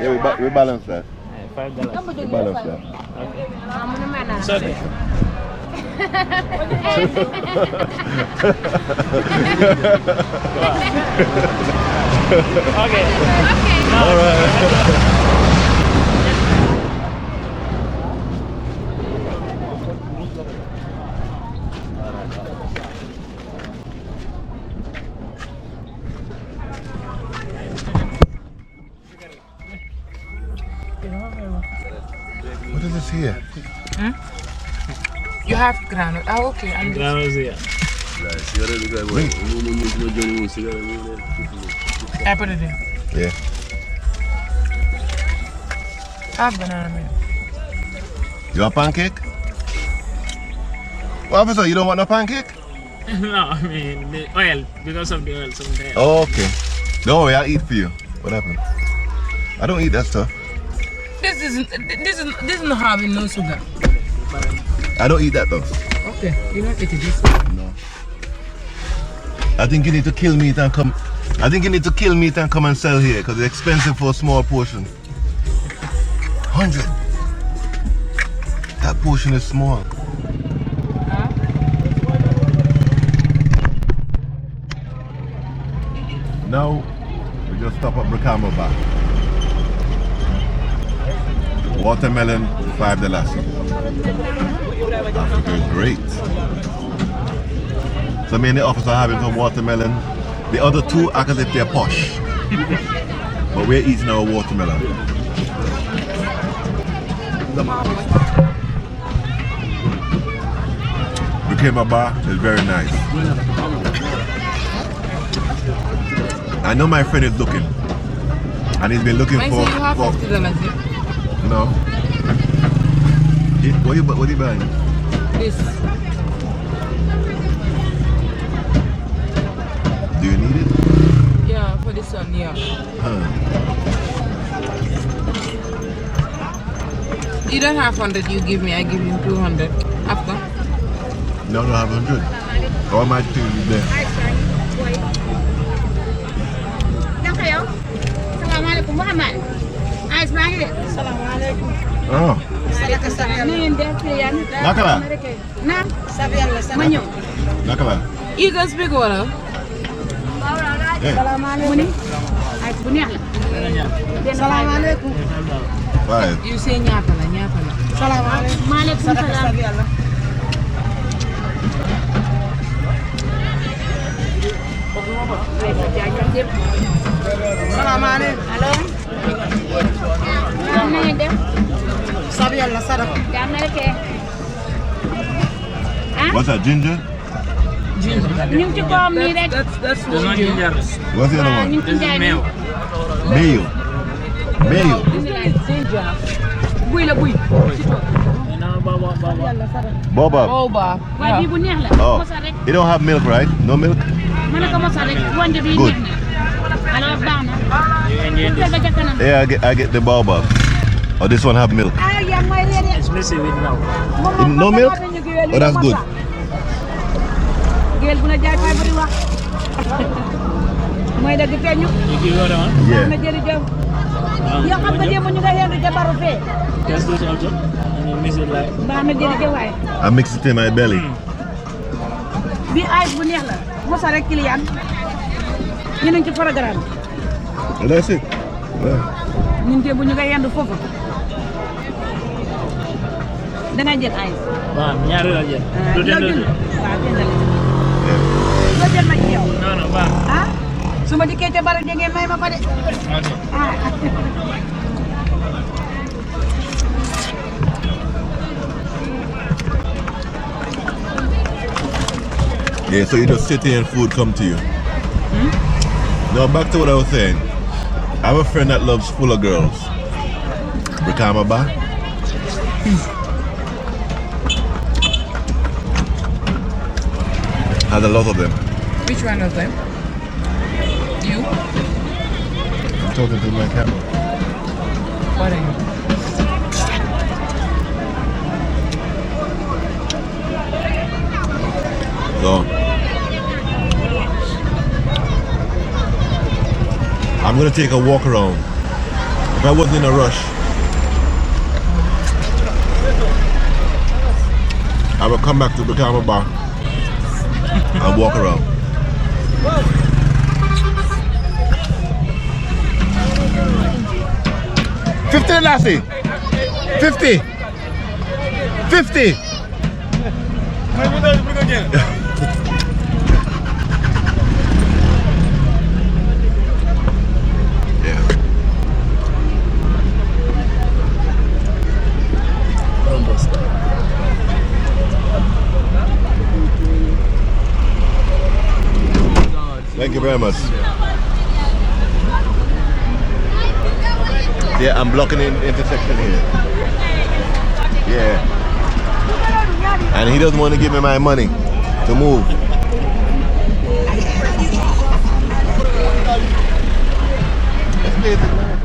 Yeah, we balance that. $5. We balance that. It's okay. Okay. All right. What is this here? You have granite. Oh, okay. Granules here. I put it in. Yeah. Half banana milk. You want pancake? Well, officer, you don't want no pancake? No, I mean the oil, because of the oil sometimes. Oh, okay. Don't worry, I'll eat for you. What happened? I don't eat that stuff. This isn't having no sugar. I don't eat that though. Okay, you don't eat this. No. I think you need to kill meat and come. I think you need to kill meat and come and sell here because it's expensive for a small portion. 100. That portion is small. Huh? Now we just stop at Brikama Bar. Watermelon, $5. Africa is great. So me and the officer are having some watermelon. The other two act as if they're posh. But we're eating our watermelon. Brikama Bar is very nice. I know my friend is looking. And he's been looking for... You have $50. No. What are you buying? This. Do you need it? Yeah, for this one, yeah. You don't have 100 you give me, I give you 200. After? No, I don't have 100. All my things is there. Oh. Nakala. Nakala. You can speak water. Five. You say nyatala, nyatala. What's that, ginger? That's There's no ginger. What's the other one? This is mayo. Mayo. Mayo. You know, baba. Boba. Boba. Oh. You don't have milk, right? No milk? Good. Yeah, I get the baobab. Oh, this one have milk. It's messy with milk. No milk? Oh, that's good. You give her one? Yeah. Just this also. And you mix it like. I mix it in my belly. Oh, that's it. Yeah. Wow, ñaari la jël. Du dem la. No, no, baax. Suma dikkee ca bari ngeen may ma ko de. Yeah, so you just sit here and food come to you. Now back to what I was saying. I have a friend that loves fuller girls. Brikama Bar. Has a lot of them. Which one of them? You? I'm talking to my camera. What are you? So I'm gonna take a walk around If I wasn't in a rush, I would come back to the Brikama bar and walk around. $50 lassie. 50. 50. Thank you very much. Yeah, I'm blocking the intersection here. Yeah. And he doesn't want to give me my money to move. This place is nice,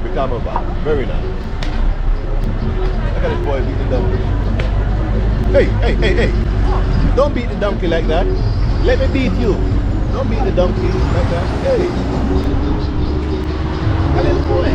Brikama bar. Very nice. Look at this boy beating the donkey. Hey, hey, hey, hey. Don't beat the donkey like that. Let me beat you. Don't beat the donkey like that. Hey. A little boy.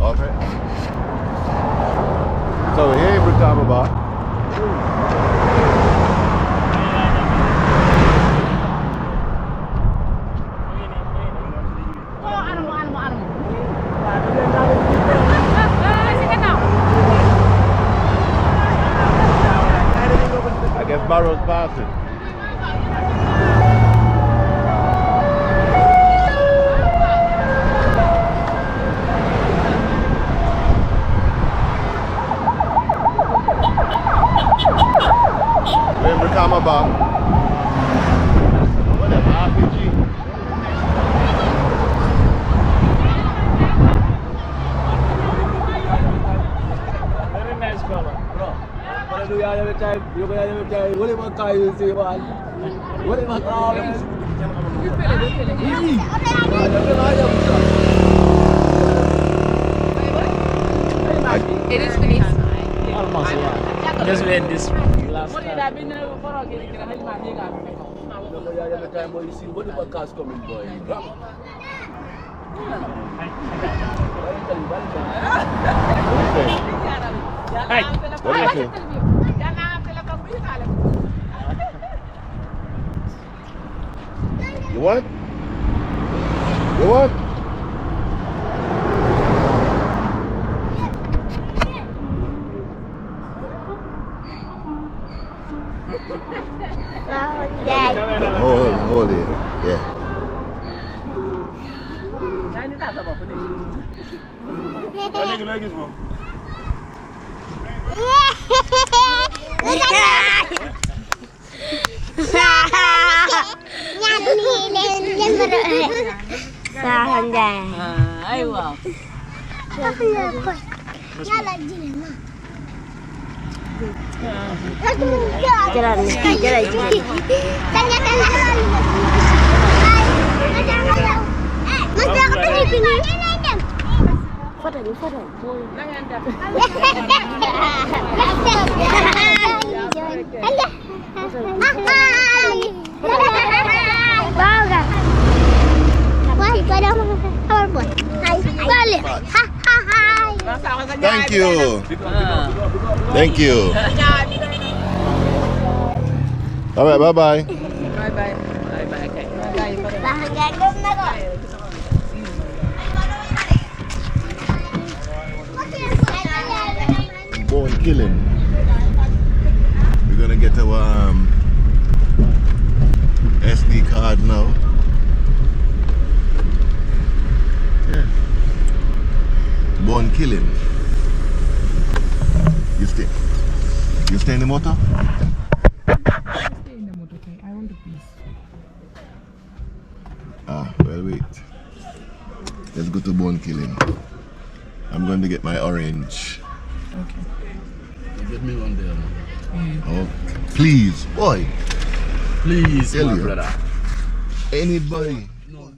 Okay. So we're here in Brikama bar. I guess Barrow's passing. We're in Brikama bar. What an RPG. Very nice color, bro. You guys every time. What about car you see, man? What about car? It is finished. Almost, yeah. Just went this last time. Every time boy, you see what about cars coming, boy? Hey, what do you think? You want? You want? Hold it. Yeah. Aywa. Thank you. Thank you. All right, bye-bye. Bye-bye. Bone killing. We're gonna get our SD card now. Yeah. Bone killing. You stay in the motor? Stay in the motor, okay? I want the piece. Ah, well, wait. Let's go to bone killing. I'm going to get my orange. Okay. Get me one there. Oh, please, boy. Please, Tell my you. brother. Anybody. No.